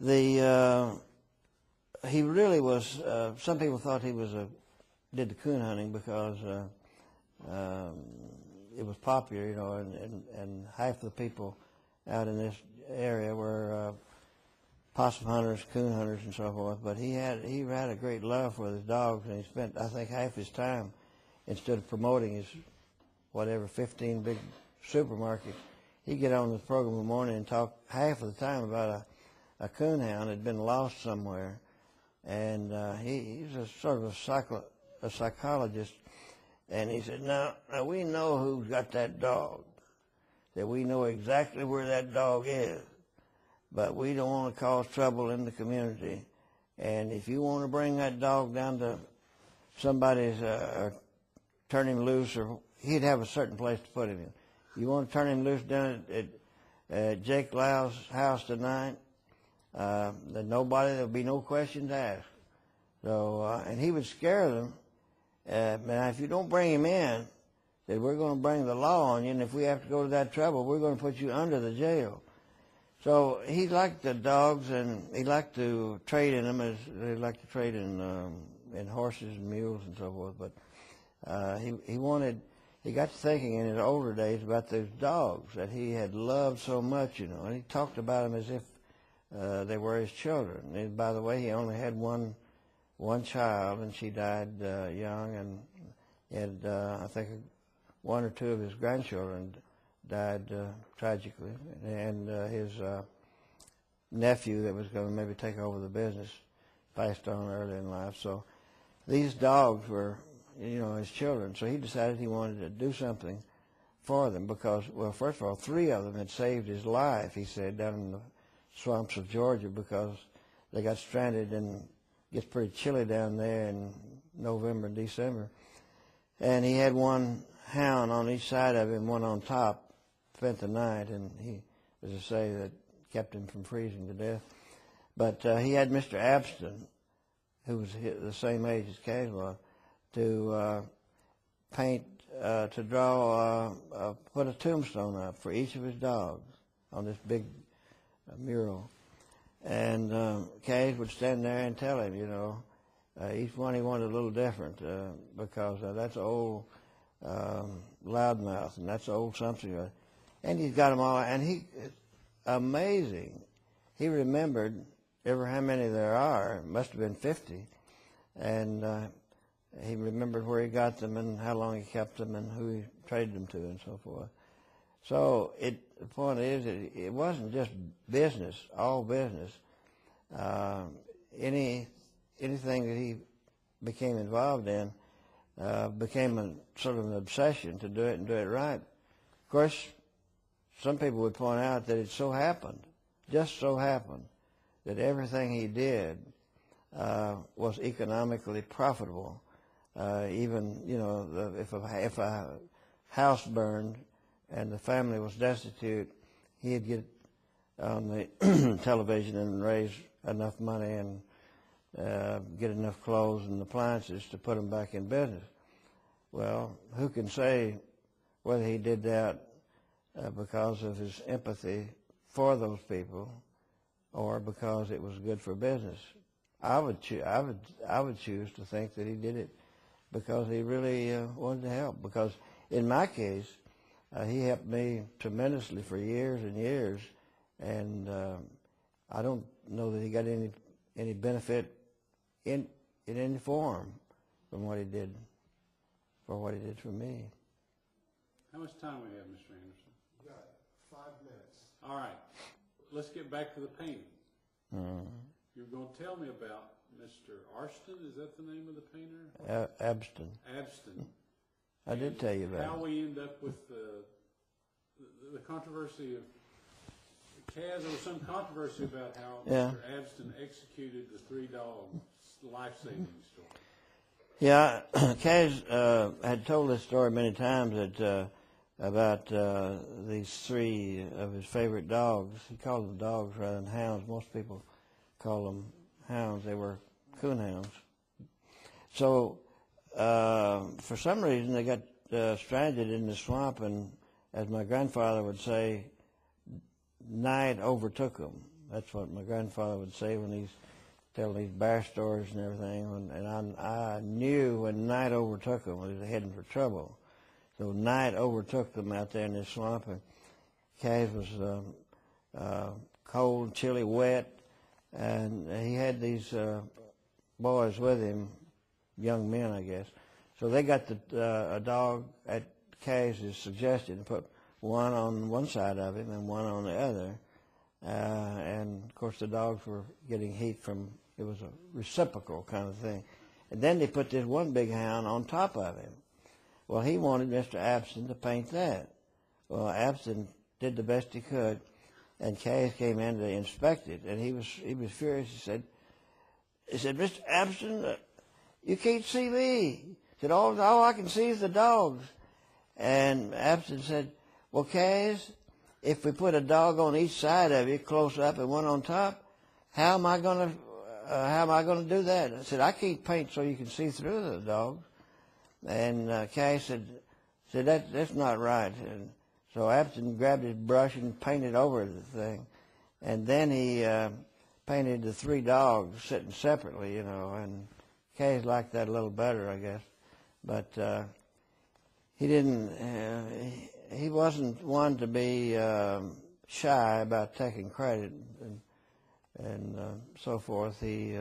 he really was. Some people thought he did the coon hunting because it was popular, you know, and half the people out in this area were possum hunters, coon hunters, and so forth. But he had a great love for his dogs, and he spent, I think, half his time, instead of promoting his 15 big supermarkets, he'd get on the program in the morning and talk half of the time about a coon hound that had been lost somewhere. And he's a sort of a psychologist, and he said, now we know who's got that dog, that we know exactly where that dog is, but we don't want to cause trouble in the community. And if you want to bring that dog down to somebody's, turn him loose, or he'd have a certain place to put him in. You want to turn him loose down at Jake Lau's house tonight, there'll be no questions asked. So, and he would scare them. Now, if you don't bring him in, that we're going to bring the law on you, and if we have to go to that trouble, we're going to put you under the jail. So he liked the dogs, and he liked to trade in them, as they like to trade in horses and mules and so forth. But he got to thinking in his older days about those dogs that he had loved so much, you know, and he talked about them as if they were his children. And by the way, he only had one child, and she died young, and he had, I think, one or two of his grandchildren died tragically, and his nephew that was going to maybe take over the business passed on early in life. So these dogs were, you know, his children. So he decided he wanted to do something for them because, well, first of all, 3 of them had saved his life, he said, down in the swamps of Georgia, because they got stranded, and it gets pretty chilly down there in November and December. And he had one hound on each side of him, one on top, spent the night, and he, as I say, that kept him from freezing to death. But he had Mr. Abston, who was the same age as Cas Walker, to paint, to draw, put a tombstone up for each of his dogs on this big mural. And Cas would stand there and tell him, you know, each one he wanted a little different, because that's old Loudmouth, and that's old something. And he's got them all, and amazing. He remembered how many there are. It must have been 50. And he remembered where he got them and how long he kept them and who he traded them to and so forth. So the point is, it wasn't just business, all business. Anything that he became involved in became a sort of an obsession to do it and do it right. Of course, some people would point out that it just so happened, that everything he did was economically profitable. Even, you know, if a house burned and the family was destitute, he'd get on the television and raise enough money and get enough clothes and appliances to put them back in business. Well, who can say whether he did that because of his empathy for those people, or because it was good for business? I would choose to think that he did it because he really wanted to help. Because in my case, he helped me tremendously for years and years, and I don't know that he got any benefit in any form from what he did for me. How much time we have, Mr. Anderson? We got 5 minutes. All right. Let's get back to the painting. You're going to tell me about Mr. Arston. Is that the name of the painter? Abston. Abston. I did tell you about how we end up with the controversy of Cas. There was some controversy about how Mr. Abston executed the 3 dogs life-saving story. Yeah, Cas had told this story many times about these 3 of his favorite dogs. He called them dogs rather than hounds. Most people call them hounds. They were coon hounds. So for some reason they got stranded in the swamp, and as my grandfather would say, night overtook them. That's what my grandfather would say when he's telling these bear stories and everything. And I knew when night overtook them, they were heading for trouble. So night overtook them out there in this swamp, and Cas was cold, chilly, wet, and he had these boys with him, young men, I guess. So they got a dog at Cas's suggestion and put one on one side of him and one on the other. And, of course, the dogs were getting heat from, it was a reciprocal kind of thing. And then they put this one big hound on top of him. Well, he wanted Mr. Abston to paint that. Well, Abston did the best he could, and Cas came in to inspect it, and he was furious. He said, Mr. Abston, you can't see me. He said, all I can see is the dogs. And Abston said, well, Cas, if we put a dog on each side of you, close up, and one on top, how am I going to do that? I said, I can't paint so you can see through the dogs. And Cas said that's not right. And so Abston grabbed his brush and painted over the thing, and then he painted the three dogs sitting separately, and Cas liked that a little better, I guess. But he didn't. He wasn't one to be shy about taking credit and so forth. He